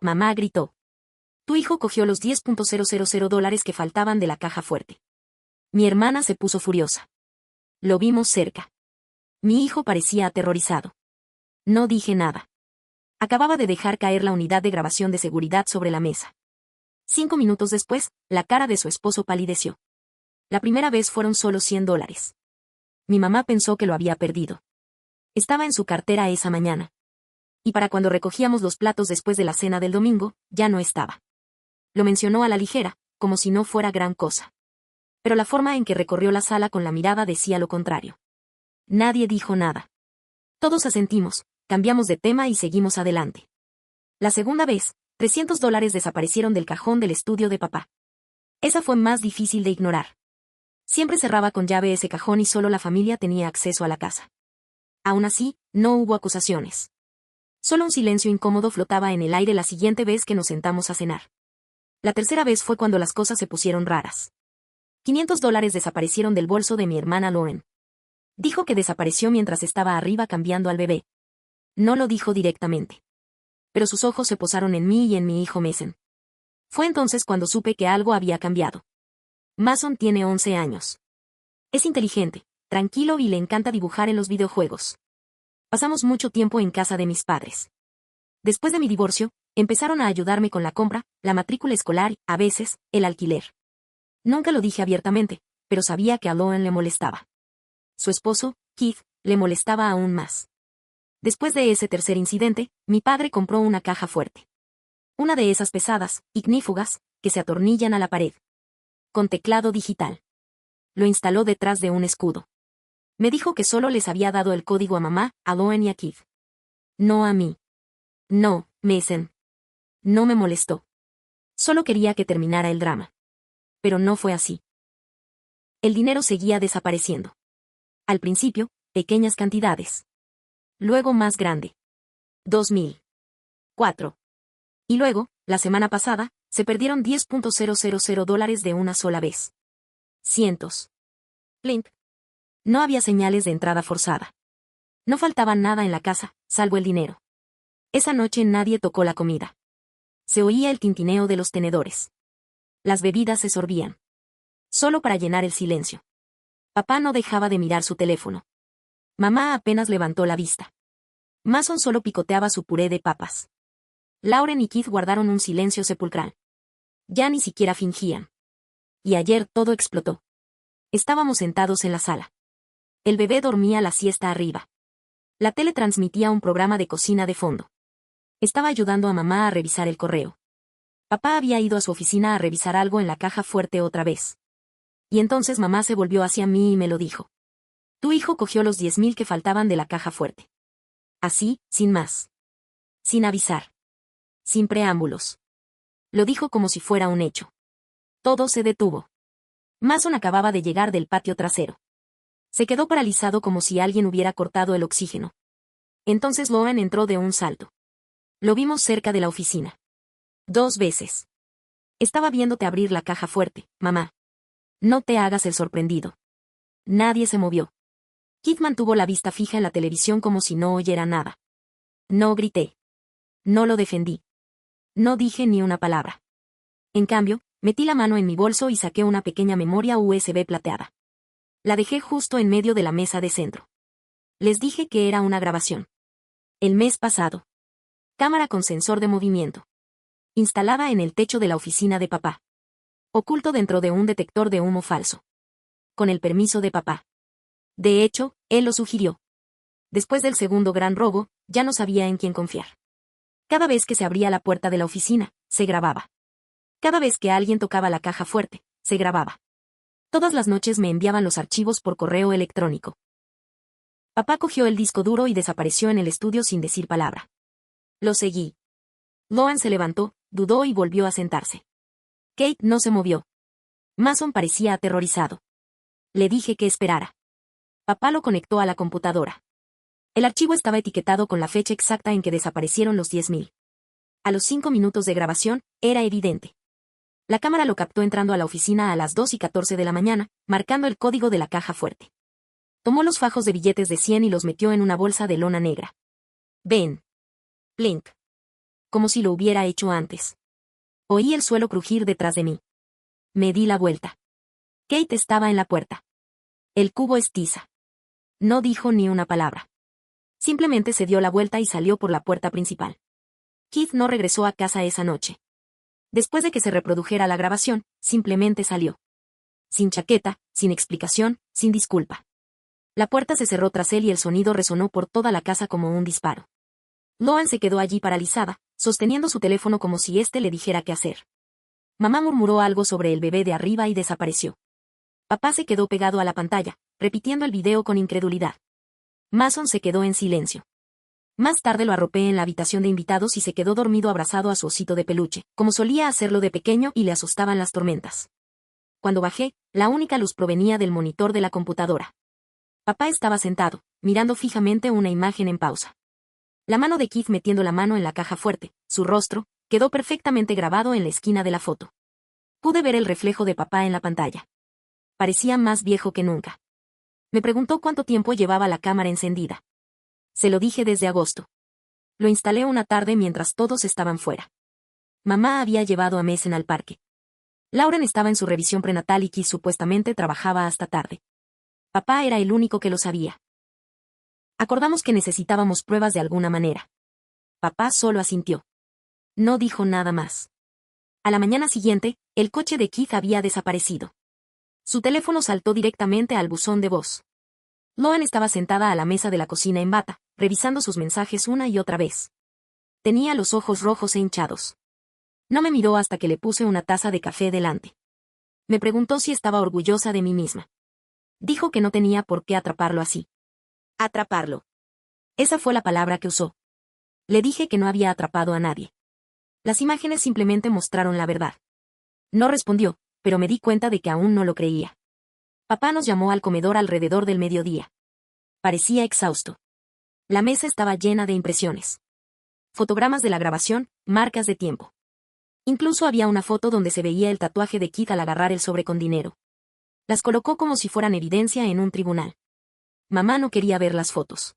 mamá gritó. Tu hijo cogió los $10,000 que faltaban de la caja fuerte. Mi hermana se puso furiosa. Lo vimos cerca. Mi hijo parecía aterrorizado. No dije nada. Acababa de dejar caer la unidad de grabación de seguridad sobre la mesa. 5 minutos después, la cara de su esposo palideció. La primera vez fueron solo $100. Mi mamá pensó que lo había perdido. Estaba en su cartera esa mañana. Y para cuando recogíamos los platos después de la cena del domingo, ya no estaba. Lo mencionó a la ligera, como si no fuera gran cosa. Pero la forma en que recorrió la sala con la mirada decía lo contrario. Nadie dijo nada. Todos asentimos, cambiamos de tema y seguimos adelante. La segunda vez, $300 desaparecieron del cajón del estudio de papá. Esa fue más difícil de ignorar. Siempre cerraba con llave ese cajón y solo la familia tenía acceso a la casa. Aún así, no hubo acusaciones. Solo un silencio incómodo flotaba en el aire la siguiente vez que nos sentamos a cenar. La tercera vez fue cuando las cosas se pusieron raras. $500 desaparecieron del bolso de mi hermana Lauren. Dijo que desapareció mientras estaba arriba cambiando al bebé. No lo dijo directamente. Pero sus ojos se posaron en mí y en mi hijo Mason. Fue entonces cuando supe que algo había cambiado. Mason tiene 11 años. Es inteligente, tranquilo y le encanta dibujar en los videojuegos. Pasamos mucho tiempo en casa de mis padres. Después de mi divorcio, empezaron a ayudarme con la compra, la matrícula escolar y, a veces, el alquiler. Nunca lo dije abiertamente, pero sabía que a Lauren le molestaba. Su esposo, Keith, le molestaba aún más. Después de ese tercer incidente, mi padre compró una caja fuerte. Una de esas pesadas, ignífugas, que se atornillan a la pared. Con teclado digital. Lo instaló detrás de un escudo. Me dijo que solo les había dado el código a mamá, a Lauren y a Keith. No a mí. No, Mason. No me molestó. Solo quería que terminara el drama. Pero no fue así. El dinero seguía desapareciendo. Al principio, pequeñas cantidades. Luego más grande. 2,000. 4. Y luego, la semana pasada, se perdieron $10,000 de una sola vez. Cientos. Plink. No había señales de entrada forzada. No faltaba nada en la casa, salvo el dinero. Esa noche nadie tocó la comida. Se oía el tintineo de los tenedores. Las bebidas se sorbían. Solo para llenar el silencio. Papá no dejaba de mirar su teléfono. Mamá apenas levantó la vista. Mason solo picoteaba su puré de papas. Lauren y Keith guardaron un silencio sepulcral. Ya ni siquiera fingían. Y ayer todo explotó. Estábamos sentados en la sala. El bebé dormía la siesta arriba. La tele transmitía un programa de cocina de fondo. Estaba ayudando a mamá a revisar el correo. Papá había ido a su oficina a revisar algo en la caja fuerte otra vez. Y entonces mamá se volvió hacia mí y me lo dijo. Tu hijo cogió los 10,000 que faltaban de la caja fuerte. Así, sin más. Sin avisar. Sin preámbulos. Lo dijo como si fuera un hecho. Todo se detuvo. Mason acababa de llegar del patio trasero. Se quedó paralizado como si alguien hubiera cortado el oxígeno. Entonces Lauren entró de un salto. Lo vimos cerca de la oficina. 2 veces. Estaba viéndote abrir la caja fuerte, mamá. No te hagas el sorprendido. Nadie se movió. Keith mantuvo la vista fija en la televisión como si no oyera nada. No grité. No lo defendí. No dije ni una palabra. En cambio, metí la mano en mi bolso y saqué una pequeña memoria USB plateada. La dejé justo en medio de la mesa de centro. Les dije que era una grabación. El mes pasado. Cámara con sensor de movimiento. Instalada en el techo de la oficina de papá. Oculto dentro de un detector de humo falso. Con el permiso de papá. De hecho, él lo sugirió. Después del segundo gran robo, ya no sabía en quién confiar. Cada vez que se abría la puerta de la oficina, se grababa. Cada vez que alguien tocaba la caja fuerte, se grababa. Todas las noches me enviaban los archivos por correo electrónico. Papá cogió el disco duro y desapareció en el estudio sin decir palabra. Lo seguí. Lauren se levantó, dudó y volvió a sentarse. Kate no se movió. Mason parecía aterrorizado. Le dije que esperara. Papá lo conectó a la computadora. El archivo estaba etiquetado con la fecha exacta en que desaparecieron los 10,000. A los 5 minutos de grabación, era evidente. La cámara lo captó entrando a la oficina a las 2:14 de la mañana, marcando el código de la caja fuerte. Tomó los fajos de billetes de 100 y los metió en una bolsa de lona negra. Ven. Plink. como si lo hubiera hecho antes. Oí el suelo crujir detrás de mí. Me di la vuelta. Kate estaba en la puerta. El cubo es tiza. No dijo ni una palabra. Simplemente se dio la vuelta y salió por la puerta principal. Keith no regresó a casa esa noche. Después de que se reprodujera la grabación, simplemente salió. Sin chaqueta, sin explicación, sin disculpa. La puerta se cerró tras él y el sonido resonó por toda la casa como un disparo. Loan se quedó allí paralizada, sosteniendo su teléfono como si éste le dijera qué hacer. Mamá murmuró algo sobre el bebé de arriba y desapareció. Papá se quedó pegado a la pantalla, repitiendo el video con incredulidad. Mason se quedó en silencio. Más tarde lo arropé en la habitación de invitados y se quedó dormido abrazado a su osito de peluche, como solía hacerlo de pequeño y le asustaban las tormentas. Cuando bajé, la única luz provenía del monitor de la computadora. Papá estaba sentado, mirando fijamente una imagen en pausa. La mano de Keith metiendo la mano en la caja fuerte, su rostro, quedó perfectamente grabado en la esquina de la foto. Pude ver el reflejo de papá en la pantalla. Parecía más viejo que nunca. Me preguntó cuánto tiempo llevaba la cámara encendida. Se lo dije desde agosto. Lo instalé una tarde mientras todos estaban fuera. Mamá había llevado a Mason al parque. Lauren estaba en su revisión prenatal y Keith supuestamente trabajaba hasta tarde. Papá era el único que lo sabía. Acordamos que necesitábamos pruebas de alguna manera. Papá solo asintió. No dijo nada más. A la mañana siguiente, el coche de Keith había desaparecido. Su teléfono saltó directamente al buzón de voz. Loan estaba sentada a la mesa de la cocina en bata, revisando sus mensajes una y otra vez. Tenía los ojos rojos e hinchados. No me miró hasta que le puse una taza de café delante. Me preguntó si estaba orgullosa de mí misma. Dijo que no tenía por qué atraparlo así. Atraparlo. Esa fue la palabra que usó. Le dije que no había atrapado a nadie. Las imágenes simplemente mostraron la verdad. No respondió, pero me di cuenta de que aún no lo creía. Papá nos llamó al comedor alrededor del mediodía. Parecía exhausto. La mesa estaba llena de impresiones. Fotogramas de la grabación, marcas de tiempo. Incluso había una foto donde se veía el tatuaje de Keith al agarrar el sobre con dinero. Las colocó como si fueran evidencia en un tribunal. Mamá no quería ver las fotos.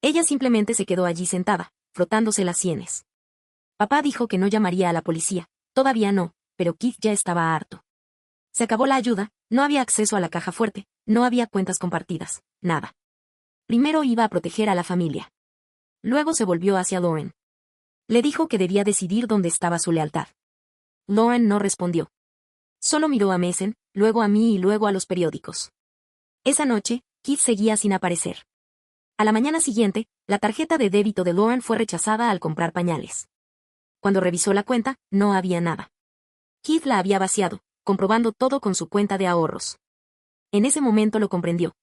Ella simplemente se quedó allí sentada, frotándose las sienes. Papá dijo que no llamaría a la policía, todavía no, pero Keith ya estaba harto. Se acabó la ayuda, no había acceso a la caja fuerte, no había cuentas compartidas, nada. Primero iba a proteger a la familia. Luego se volvió hacia Lauren. Le dijo que debía decidir dónde estaba su lealtad. Lauren no respondió. Solo miró a Mason, luego a mí y luego a los periódicos. Esa noche, Keith seguía sin aparecer. A la mañana siguiente, la tarjeta de débito de Lauren fue rechazada al comprar pañales. Cuando revisó la cuenta, no había nada. Keith la había vaciado, comprobando todo con su cuenta de ahorros. En ese momento lo comprendió.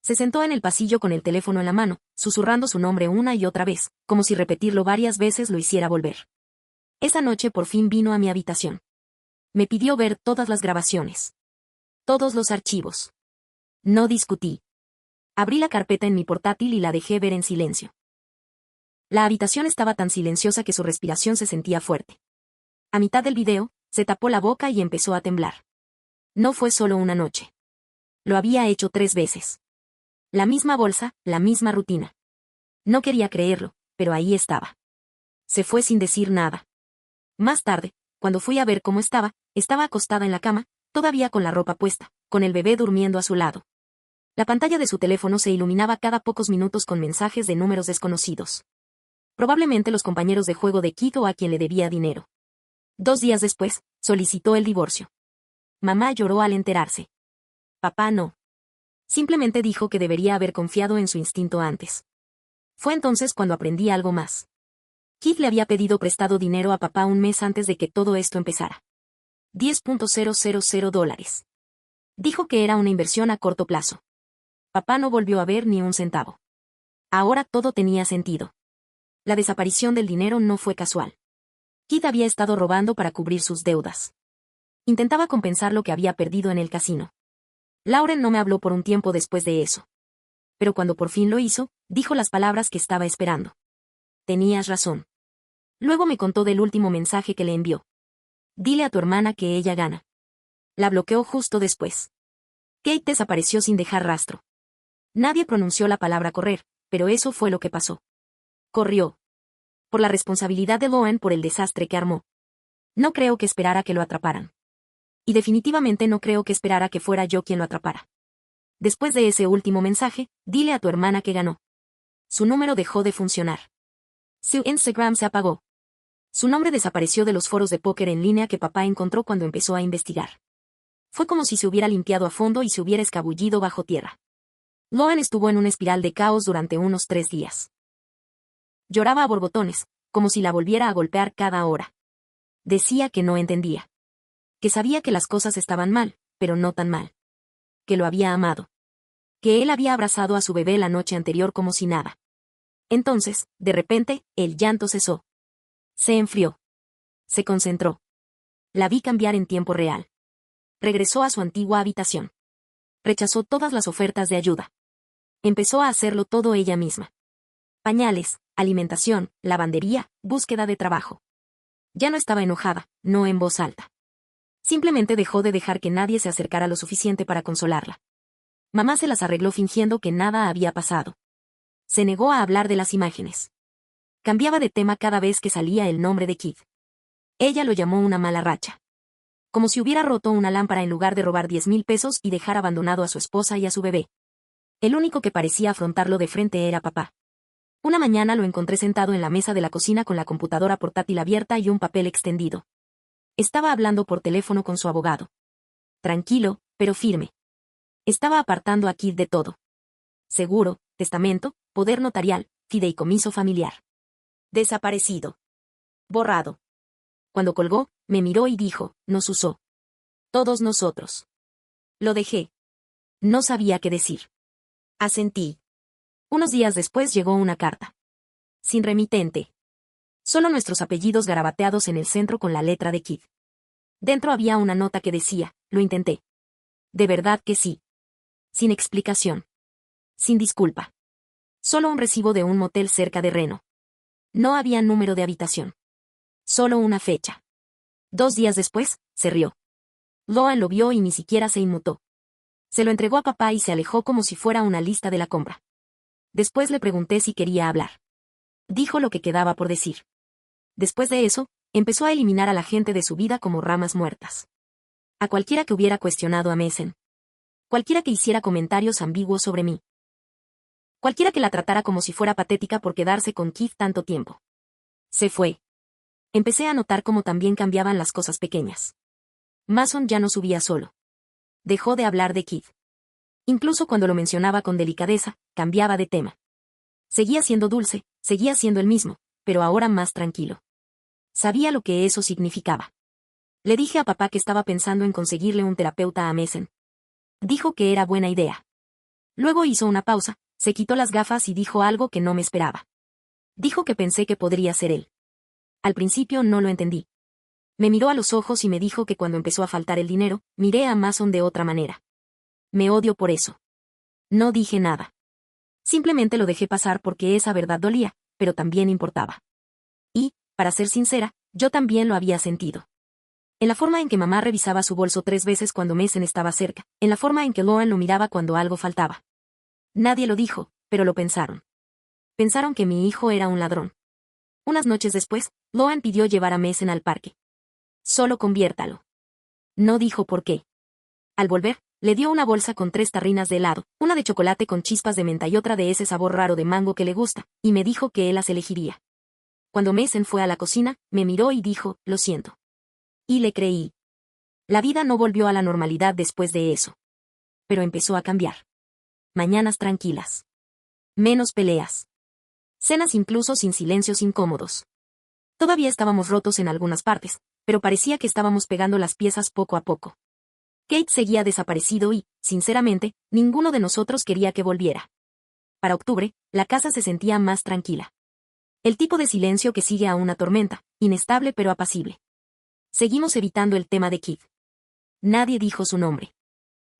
Se sentó en el pasillo con el teléfono en la mano, susurrando su nombre una y otra vez, como si repetirlo varias veces lo hiciera volver. Esa noche por fin vino a mi habitación. Me pidió ver todas las grabaciones. Todos los archivos. No discutí. Abrí la carpeta en mi portátil y la dejé ver en silencio. La habitación estaba tan silenciosa que su respiración se sentía fuerte. A mitad del video, se tapó la boca y empezó a temblar. No fue solo una noche. Lo había hecho 3 veces. La misma bolsa, la misma rutina. No quería creerlo, pero ahí estaba. Se fue sin decir nada. Más tarde, cuando fui a ver cómo estaba acostada en la cama, todavía con la ropa puesta, con el bebé durmiendo a su lado. La pantalla de su teléfono se iluminaba cada pocos minutos con mensajes de números desconocidos. Probablemente los compañeros de juego de Keith o a quien le debía dinero. 2 días después, solicitó el divorcio. Mamá lloró al enterarse. Papá no. Simplemente dijo que debería haber confiado en su instinto antes. Fue entonces cuando aprendí algo más. Keith le había pedido prestado dinero a papá un mes antes de que todo esto empezara. $10,000. Dijo que era una inversión a corto plazo. Papá no volvió a ver ni un centavo. Ahora todo tenía sentido. La desaparición del dinero no fue casual. Keith había estado robando para cubrir sus deudas. Intentaba compensar lo que había perdido en el casino. Lauren no me habló por un tiempo después de eso. Pero cuando por fin lo hizo, dijo las palabras que estaba esperando. Tenías razón. Luego me contó del último mensaje que le envió. Dile a tu hermana que ella gana. La bloqueó justo después. Kate desapareció sin dejar rastro. Nadie pronunció la palabra correr, pero eso fue lo que pasó. Corrió. Por la responsabilidad de Loan por el desastre que armó. No creo que esperara que lo atraparan. Y definitivamente no creo que esperara que fuera yo quien lo atrapara. Después de ese último mensaje, dile a tu hermana que ganó. Su número dejó de funcionar. Su Instagram se apagó. Su nombre desapareció de los foros de póker en línea que papá encontró cuando empezó a investigar. Fue como si se hubiera limpiado a fondo y se hubiera escabullido bajo tierra. Loan estuvo en una espiral de caos durante unos 3 días. Lloraba a borbotones, como si la volviera a golpear cada hora. Decía que no entendía. Que sabía que las cosas estaban mal, pero no tan mal. Que lo había amado. Que él había abrazado a su bebé la noche anterior como si nada. Entonces, de repente, el llanto cesó. Se enfrió. Se concentró. La vi cambiar en tiempo real. Regresó a su antigua habitación. Rechazó todas las ofertas de ayuda. Empezó a hacerlo todo ella misma. Pañales, alimentación, lavandería, búsqueda de trabajo. Ya no estaba enojada, no en voz alta. Simplemente dejó de dejar que nadie se acercara lo suficiente para consolarla. Mamá se las arregló fingiendo que nada había pasado. Se negó a hablar de las imágenes. Cambiaba de tema cada vez que salía el nombre de Kid. Ella lo llamó una mala racha. Como si hubiera roto una lámpara en lugar de robar 10,000 pesos y dejar abandonado a su esposa y a su bebé. El único que parecía afrontarlo de frente era papá. Una mañana lo encontré sentado en la mesa de la cocina con la computadora portátil abierta y un papel extendido. Estaba hablando por teléfono con su abogado. Tranquilo, pero firme. Estaba apartando a Kid de todo. Seguro, testamento, poder notarial, fideicomiso familiar. Desaparecido. Borrado. Cuando colgó, me miró y dijo, nos usó. Todos nosotros. Lo dejé. No sabía qué decir. Asentí. Unos días después llegó una carta. Sin remitente. Solo nuestros apellidos garabateados en el centro con la letra de Kid. Dentro había una nota que decía, lo intenté. De verdad que sí. Sin explicación. Sin disculpa. Solo un recibo de un motel cerca de Reno. No había número de habitación. Solo una fecha. 2 días después, se rió. Loan lo vio y ni siquiera se inmutó. Se lo entregó a papá y se alejó como si fuera una lista de la compra. Después le pregunté si quería hablar. Dijo lo que quedaba por decir. Después de eso, empezó a eliminar a la gente de su vida como ramas muertas. A cualquiera que hubiera cuestionado a Mason. Cualquiera que hiciera comentarios ambiguos sobre mí. Cualquiera que la tratara como si fuera patética por quedarse con Kid tanto tiempo. Se fue. Empecé a notar cómo también cambiaban las cosas pequeñas. Mason ya no subía solo. Dejó de hablar de Kid. Incluso cuando lo mencionaba con delicadeza, cambiaba de tema. Seguía siendo dulce, seguía siendo el mismo, pero ahora más tranquilo. Sabía lo que eso significaba. Le dije a papá que estaba pensando en conseguirle un terapeuta a Mason. Dijo que era buena idea. Luego hizo una pausa, se quitó las gafas y dijo algo que no me esperaba. Dijo que pensé que podría ser él. Al principio no lo entendí. Me miró a los ojos y me dijo que cuando empezó a faltar el dinero, miré a Mason de otra manera. Me odio por eso. No dije nada. Simplemente lo dejé pasar porque esa verdad dolía, pero también importaba. Y, para ser sincera, yo también lo había sentido. En la forma en que mamá revisaba su bolso 3 veces cuando Mason estaba cerca, en la forma en que Loan lo miraba cuando algo faltaba. Nadie lo dijo, pero lo pensaron. Pensaron que mi hijo era un ladrón. Unas noches después, Loan pidió llevar a Mason al parque. Solo conviértalo. No dijo por qué. Al volver, le dio una bolsa con 3 tarrinas de helado, una de chocolate con chispas de menta y otra de ese sabor raro de mango que le gusta, y me dijo que él las elegiría. Cuando Mason fue a la cocina, me miró y dijo, lo siento. Y le creí. La vida no volvió a la normalidad después de eso. Pero empezó a cambiar. Mañanas tranquilas. Menos peleas. Cenas incluso sin silencios incómodos. Todavía estábamos rotos en algunas partes, pero parecía que estábamos pegando las piezas poco a poco. Kate seguía desaparecido y, sinceramente, ninguno de nosotros quería que volviera. Para octubre, la casa se sentía más tranquila. El tipo de silencio que sigue a una tormenta, inestable pero apacible. Seguimos evitando el tema de Kid. Nadie dijo su nombre.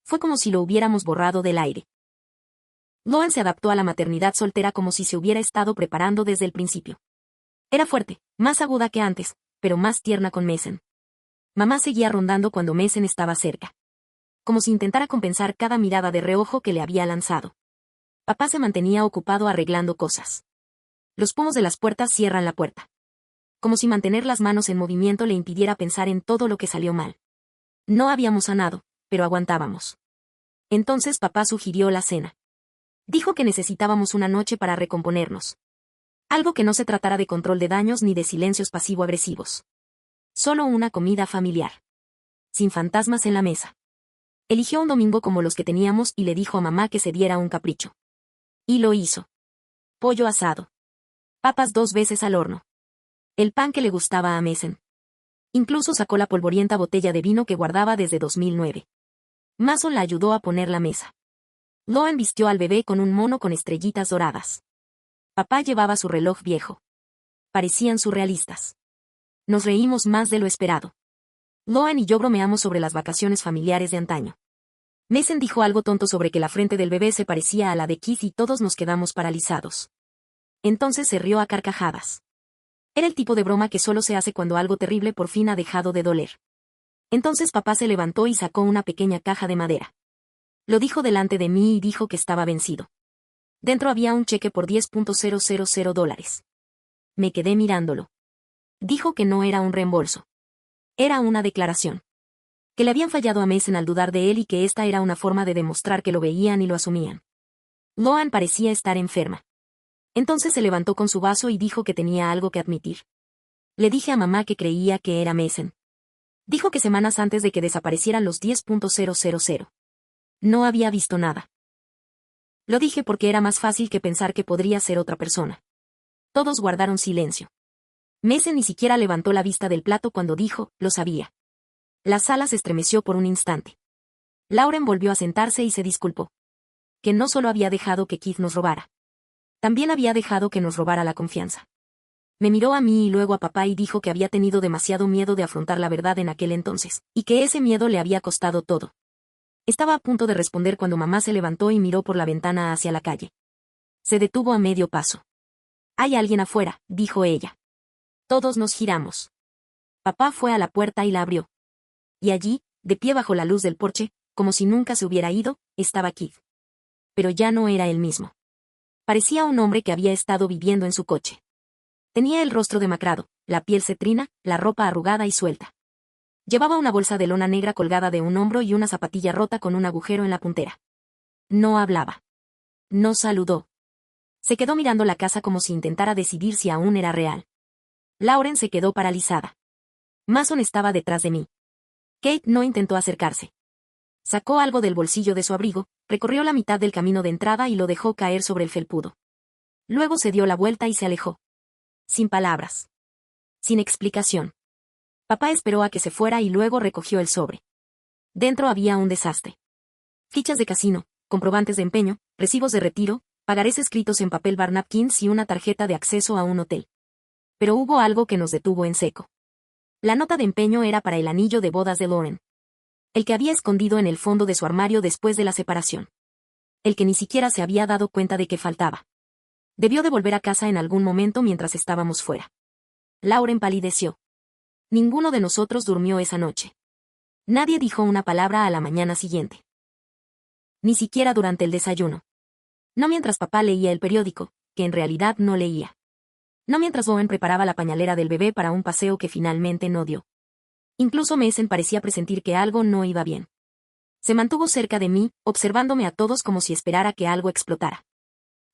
Fue como si lo hubiéramos borrado del aire. Loan se adaptó a la maternidad soltera como si se hubiera estado preparando desde el principio. Era fuerte, más aguda que antes, pero más tierna con Mason. Mamá seguía rondando cuando Mason estaba cerca. Como si intentara compensar cada mirada de reojo que le había lanzado. Papá se mantenía ocupado arreglando cosas. Los pomos de las puertas cierran la puerta. Como si mantener las manos en movimiento le impidiera pensar en todo lo que salió mal. No habíamos sanado, pero aguantábamos. Entonces papá sugirió la cena. Dijo que necesitábamos una noche para recomponernos. Algo que no se tratara de control de daños ni de silencios pasivo-agresivos. Solo una comida familiar. Sin fantasmas en la mesa. Eligió un domingo como los que teníamos y le dijo a mamá que se diera un capricho. Y lo hizo. Pollo asado. Papas 2 veces al horno. El pan que le gustaba a Mason. Incluso sacó la polvorienta botella de vino que guardaba desde 2009. Mason la ayudó a poner la mesa. Loan vistió al bebé con un mono con estrellitas doradas. Papá llevaba su reloj viejo. Parecían surrealistas. Nos reímos más de lo esperado. Loan y yo bromeamos sobre las vacaciones familiares de antaño. Mason dijo algo tonto sobre que la frente del bebé se parecía a la de Keith y todos nos quedamos paralizados. Entonces se rió a carcajadas. Era el tipo de broma que solo se hace cuando algo terrible por fin ha dejado de doler. Entonces papá se levantó y sacó una pequeña caja de madera. Lo dijo delante de mí y dijo que estaba vencido. Dentro había un cheque por $10,000. Me quedé mirándolo. Dijo que no era un reembolso. Era una declaración. Que le habían fallado a Mason al dudar de él y que esta era una forma de demostrar que lo veían y lo asumían. Loan parecía estar enferma. Entonces se levantó con su vaso y dijo que tenía algo que admitir. Le dije a mamá que creía que era Mason. Dijo que semanas antes de que desaparecieran los 10,000. No había visto nada. Lo dije porque era más fácil que pensar que podría ser otra persona. Todos guardaron silencio. Mason ni siquiera levantó la vista del plato cuando dijo, lo sabía. La sala se estremeció por un instante. Lauren volvió a sentarse y se disculpó. Que no solo había dejado que Keith nos robara. También había dejado que nos robara la confianza. Me miró a mí y luego a papá y dijo que había tenido demasiado miedo de afrontar la verdad en aquel entonces, y que ese miedo le había costado todo. Estaba a punto de responder cuando mamá se levantó y miró por la ventana hacia la calle. Se detuvo a medio paso. Hay alguien afuera, dijo ella. Todos nos giramos. Papá fue a la puerta y la abrió. Y allí, de pie bajo la luz del porche, como si nunca se hubiera ido, estaba Keith. Pero ya no era el mismo. Parecía un hombre que había estado viviendo en su coche. Tenía el rostro demacrado, la piel cetrina, la ropa arrugada y suelta. Llevaba una bolsa de lona negra colgada de un hombro y una zapatilla rota con un agujero en la puntera. No hablaba. No saludó. Se quedó mirando la casa como si intentara decidir si aún era real. Lauren se quedó paralizada. Mason estaba detrás de mí. Kate no intentó acercarse. Sacó algo del bolsillo de su abrigo, recorrió la mitad del camino de entrada y lo dejó caer sobre el felpudo. Luego se dio la vuelta y se alejó. Sin palabras. Sin explicación. Papá esperó a que se fuera y luego recogió el sobre. Dentro había un desastre. Fichas de casino, comprobantes de empeño, recibos de retiro, pagarés escritos en papel bar napkins y una tarjeta de acceso a un hotel. Pero hubo algo que nos detuvo en seco. La nota de empeño era para el anillo de bodas de Lauren. El que había escondido en el fondo de su armario después de la separación. El que ni siquiera se había dado cuenta de que faltaba. Debió de volver a casa en algún momento mientras estábamos fuera. Lauren palideció. Ninguno de nosotros durmió esa noche. Nadie dijo una palabra a la mañana siguiente. Ni siquiera durante el desayuno. No mientras papá leía el periódico, que en realidad no leía. No mientras Owen preparaba la pañalera del bebé para un paseo que finalmente no dio. Incluso Mason parecía presentir que algo no iba bien. Se mantuvo cerca de mí, observándome a todos como si esperara que algo explotara.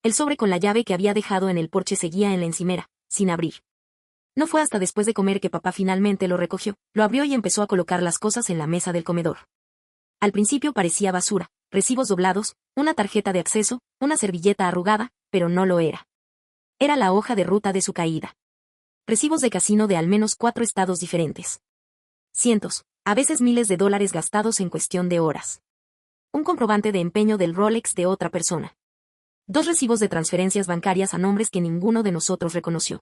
El sobre con la llave que había dejado en el porche seguía en la encimera, sin abrir. No fue hasta después de comer que papá finalmente lo recogió, lo abrió y empezó a colocar las cosas en la mesa del comedor. Al principio parecía basura, recibos doblados, una tarjeta de acceso, una servilleta arrugada, pero no lo era. Era la hoja de ruta de su caída. Recibos de casino de al menos 4 estados diferentes. Cientos, a veces miles de dólares gastados en cuestión de horas. Un comprobante de empeño del Rolex de otra persona. 2 recibos de transferencias bancarias a nombres que ninguno de nosotros reconoció.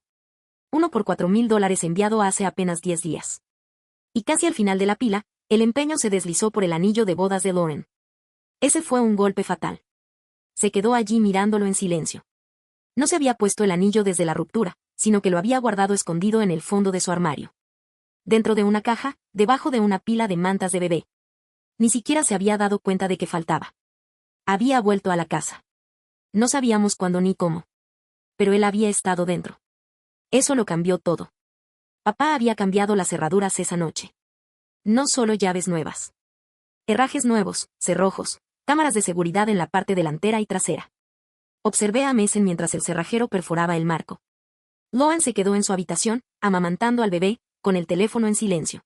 Uno por $4,000 enviado hace apenas 10 días. Y casi al final de la pila, el empeño se deslizó por el anillo de bodas de Lauren. Ese fue un golpe fatal. Se quedó allí mirándolo en silencio. No se había puesto el anillo desde la ruptura, sino que lo había guardado escondido en el fondo de su armario. Dentro de una caja, debajo de una pila de mantas de bebé. Ni siquiera se había dado cuenta de que faltaba. Había vuelto a la casa. No sabíamos cuándo ni cómo. Pero él había estado dentro. Eso lo cambió todo. Papá había cambiado las cerraduras esa noche. No solo llaves nuevas. Herrajes nuevos, cerrojos, cámaras de seguridad en la parte delantera y trasera. Observé a Mason mientras el cerrajero perforaba el marco. Loan se quedó en su habitación, amamantando al bebé, con el teléfono en silencio.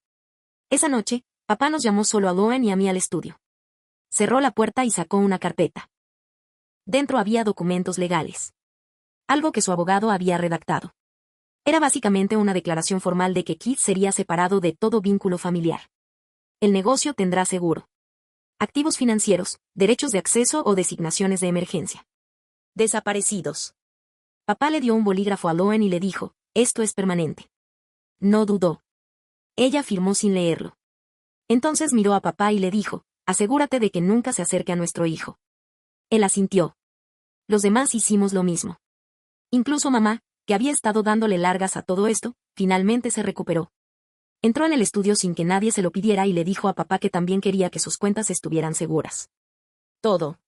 Esa noche, papá nos llamó solo a Loan y a mí al estudio. Cerró la puerta y sacó una carpeta. Dentro había documentos legales. Algo que su abogado había redactado. Era básicamente una declaración formal de que Keith sería separado de todo vínculo familiar. El negocio tendrá seguro. Activos financieros, derechos de acceso o designaciones de emergencia. Desaparecidos. Papá le dio un bolígrafo a Loan y le dijo, esto es permanente. No dudó. Ella firmó sin leerlo. Entonces miró a papá y le dijo, asegúrate de que nunca se acerque a nuestro hijo. Él asintió. Los demás hicimos lo mismo. Incluso mamá, que había estado dándole largas a todo esto, finalmente se recuperó. Entró en el estudio sin que nadie se lo pidiera y le dijo a papá que también quería que sus cuentas estuvieran seguras. Todo.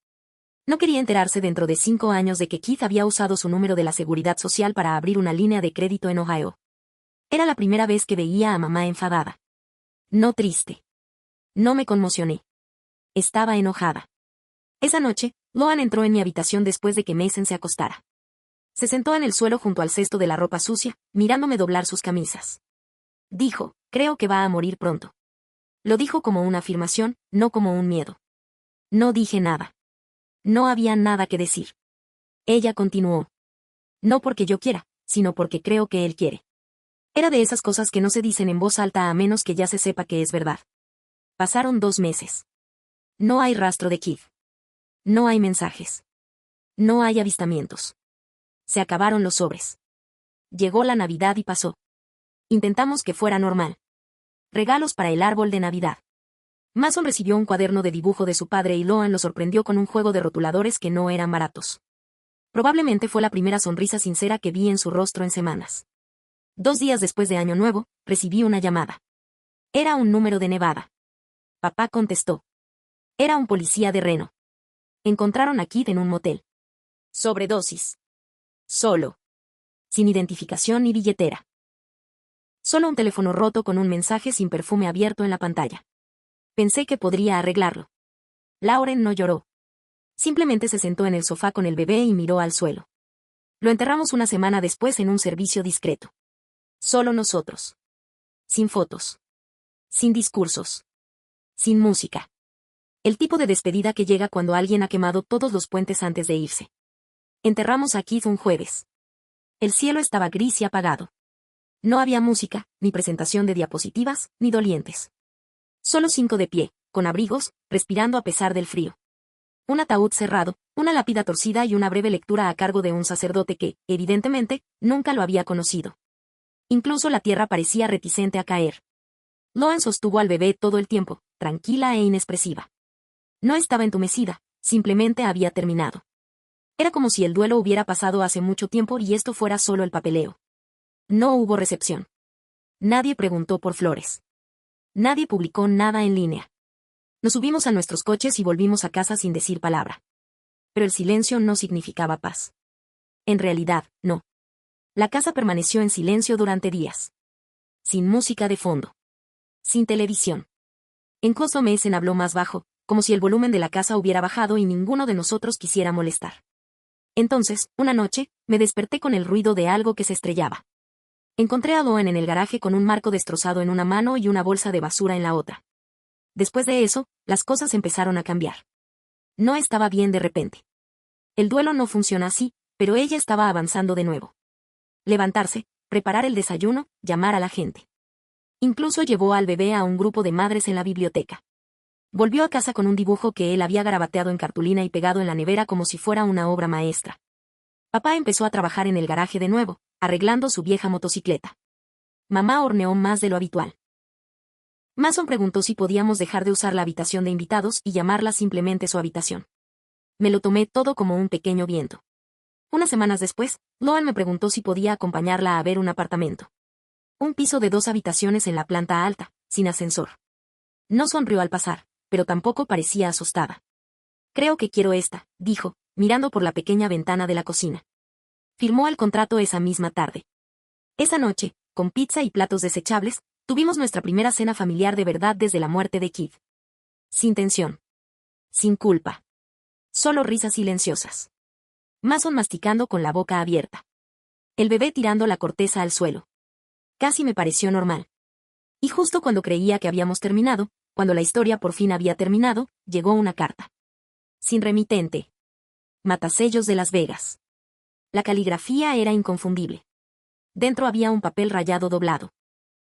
No quería enterarse dentro de 5 años de que Keith había usado su número de la Seguridad Social para abrir una línea de crédito en Ohio. Era la primera vez que veía a mamá enfadada. No triste. No me conmocioné. Estaba enojada. Esa noche, Loan entró en mi habitación después de que Mason se acostara. Se sentó en el suelo junto al cesto de la ropa sucia, mirándome doblar sus camisas. Dijo, creo que va a morir pronto. Lo dijo como una afirmación, no como un miedo. No dije nada. No había nada que decir. Ella continuó. No porque yo quiera, sino porque creo que él quiere. Era de esas cosas que no se dicen en voz alta a menos que ya se sepa que es verdad. Pasaron 2 meses. No hay rastro de Keith. No hay mensajes. No hay avistamientos. Se acabaron los sobres. Llegó la Navidad y pasó. Intentamos que fuera normal. Regalos para el árbol de Navidad. Mason recibió un cuaderno de dibujo de su padre y Loan lo sorprendió con un juego de rotuladores que no eran baratos. Probablemente fue la primera sonrisa sincera que vi en su rostro en semanas. 2 días después de Año Nuevo, recibí una llamada. Era un número de Nevada. Papá contestó. Era un policía de Reno. Encontraron a Keith en un motel. Sobredosis. Solo. Sin identificación ni billetera. Solo un teléfono roto con un mensaje sin perfume abierto en la pantalla. Pensé que podría arreglarlo. Lauren no lloró. Simplemente se sentó en el sofá con el bebé y miró al suelo. Lo enterramos una semana después en un servicio discreto. Solo nosotros. Sin fotos. Sin discursos. Sin música. El tipo de despedida que llega cuando alguien ha quemado todos los puentes antes de irse. Enterramos a Keith un jueves. El cielo estaba gris y apagado. No había música, ni presentación de diapositivas, ni dolientes. Solo 5 de pie, con abrigos, respirando a pesar del frío. Un ataúd cerrado, una lápida torcida y una breve lectura a cargo de un sacerdote que, evidentemente, nunca lo había conocido. Incluso la tierra parecía reticente a caer. Loan sostuvo al bebé todo el tiempo, tranquila e inexpresiva. No estaba entumecida, simplemente había terminado. Era como si el duelo hubiera pasado hace mucho tiempo y esto fuera solo el papeleo. No hubo recepción. Nadie preguntó por flores. Nadie publicó nada en línea. Nos subimos a nuestros coches y volvimos a casa sin decir palabra. Pero el silencio no significaba paz. En realidad, no. La casa permaneció en silencio durante días. Sin música de fondo. Sin televisión. En Costo Mason habló más bajo, como si el volumen de la casa hubiera bajado y ninguno de nosotros quisiera molestar. Entonces, una noche, me desperté con el ruido de algo que se estrellaba. Encontré a Loan en el garaje con un marco destrozado en una mano y una bolsa de basura en la otra. Después de eso, las cosas empezaron a cambiar. No estaba bien de repente. El duelo no funciona así, pero ella estaba avanzando de nuevo. Levantarse, preparar el desayuno, llamar a la gente. Incluso llevó al bebé a un grupo de madres en la biblioteca. Volvió a casa con un dibujo que él había garabateado en cartulina y pegado en la nevera como si fuera una obra maestra. Papá empezó a trabajar en el garaje de nuevo, arreglando su vieja motocicleta. Mamá horneó más de lo habitual. Mason preguntó si podíamos dejar de usar la habitación de invitados y llamarla simplemente su habitación. Me lo tomé todo como un pequeño viento. Unas semanas después, Loan me preguntó si podía acompañarla a ver un apartamento. Un piso de 2 habitaciones en la planta alta, sin ascensor. No sonrió al pasar, pero tampoco parecía asustada. Creo que quiero esta, dijo, mirando por la pequeña ventana de la cocina. firmó el contrato esa misma tarde. Esa noche, con pizza y platos desechables, tuvimos nuestra primera cena familiar de verdad desde la muerte de Kid. Sin tensión. Sin culpa. Solo risas silenciosas. Mason masticando con la boca abierta. El bebé tirando la corteza al suelo. Casi me pareció normal. Y justo cuando creía que habíamos terminado, cuando la historia por fin había terminado, llegó una carta. Sin remitente. Matasellos de Las Vegas. La caligrafía era inconfundible. Dentro había un papel rayado doblado.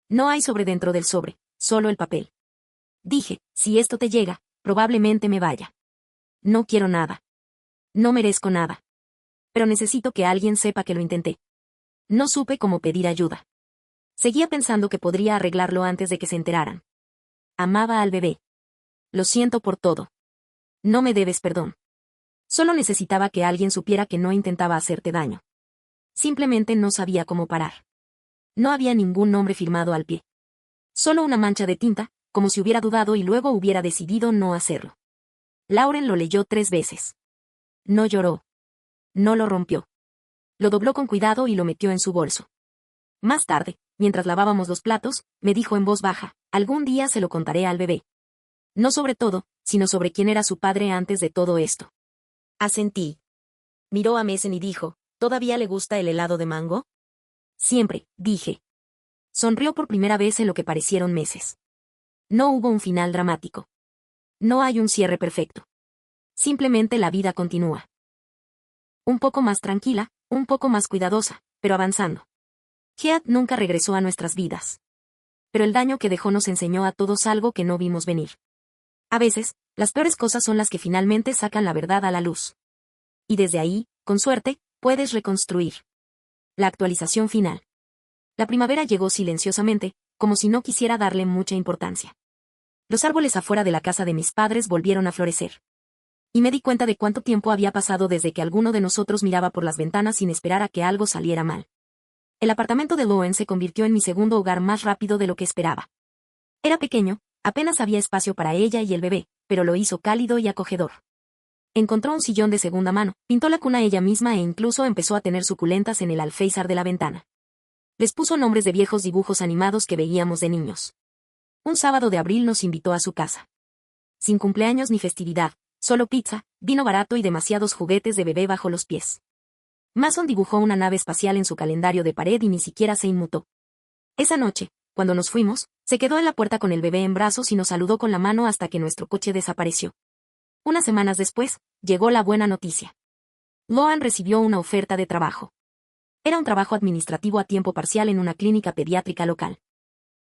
No hay sobre dentro del sobre, solo el papel. Dije, si esto te llega, probablemente me vaya. No quiero nada. No merezco nada. Pero necesito que alguien sepa que lo intenté. No supe cómo pedir ayuda. Seguía pensando que podría arreglarlo antes de que se enteraran. Amaba al bebé. Lo siento por todo. No me debes perdón. Solo necesitaba que alguien supiera que no intentaba hacerte daño. Simplemente no sabía cómo parar. No había ningún nombre firmado al pie. Solo una mancha de tinta, como si hubiera dudado y luego hubiera decidido no hacerlo. Lauren lo leyó 3 veces. No lloró. No lo rompió. Lo dobló con cuidado y lo metió en su bolso. Más tarde, mientras lavábamos los platos, me dijo en voz baja, algún día se lo contaré al bebé. No sobre todo, sino sobre quién era su padre antes de todo esto. Asentí. Miró a Mason y dijo, ¿todavía le gusta el helado de mango? Siempre, dije. Sonrió por primera vez en lo que parecieron meses. No hubo un final dramático. No hay un cierre perfecto. Simplemente la vida continúa. Un poco más tranquila, un poco más cuidadosa, pero avanzando. Heath nunca regresó a nuestras vidas. Pero el daño que dejó nos enseñó a todos algo que no vimos venir. A veces, las peores cosas son las que finalmente sacan la verdad a la luz. Y desde ahí, con suerte, puedes reconstruir. La actualización final. La primavera llegó silenciosamente, como si no quisiera darle mucha importancia. Los árboles afuera de la casa de mis padres volvieron a florecer. Y me di cuenta de cuánto tiempo había pasado desde que alguno de nosotros miraba por las ventanas sin esperar a que algo saliera mal. El apartamento de Loen se convirtió en mi segundo hogar más rápido de lo que esperaba. Era pequeño, apenas había espacio para ella y el bebé, pero lo hizo cálido y acogedor. Encontró un sillón de segunda mano, pintó la cuna ella misma e incluso empezó a tener suculentas en el alféizar de la ventana. Les puso nombres de viejos dibujos animados que veíamos de niños. Un sábado de abril nos invitó a su casa. Sin cumpleaños ni festividad, solo pizza, vino barato y demasiados juguetes de bebé bajo los pies. Mason dibujó una nave espacial en su calendario de pared y ni siquiera se inmutó. Esa noche, cuando nos fuimos, se quedó en la puerta con el bebé en brazos y nos saludó con la mano hasta que nuestro coche desapareció. Unas semanas después, llegó la buena noticia. Loan recibió una oferta de trabajo. Era un trabajo administrativo a tiempo parcial en una clínica pediátrica local.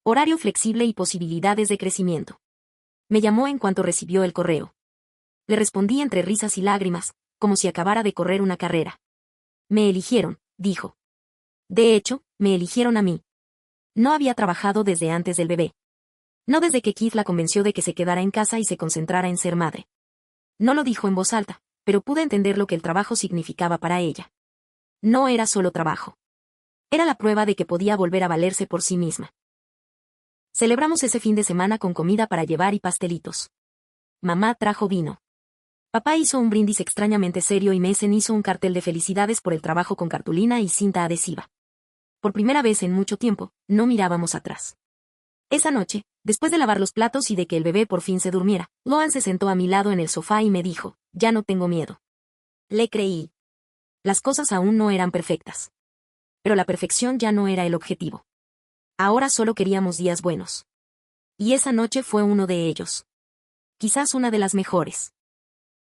Horario flexible y posibilidades de crecimiento. Me llamó en cuanto recibió el correo. Le respondí entre risas y lágrimas, como si acabara de correr una carrera. Me eligieron, dijo. De hecho, me eligieron a mí. No había trabajado desde antes del bebé. No desde que Keith la convenció de que se quedara en casa y se concentrara en ser madre. No lo dijo en voz alta, pero pude entender lo que el trabajo significaba para ella. No era solo trabajo. Era la prueba de que podía volver a valerse por sí misma. Celebramos ese fin de semana con comida para llevar y pastelitos. Mamá trajo vino. Papá hizo un brindis extrañamente serio y Mason hizo un cartel de felicidades por el trabajo con cartulina y cinta adhesiva. Por primera vez en mucho tiempo, no mirábamos atrás. Esa noche, después de lavar los platos y de que el bebé por fin se durmiera, Loan se sentó a mi lado en el sofá y me dijo, ya no tengo miedo. Le creí. Las cosas aún no eran perfectas. Pero la perfección ya no era el objetivo. Ahora solo queríamos días buenos. Y esa noche fue uno de ellos. Quizás una de las mejores.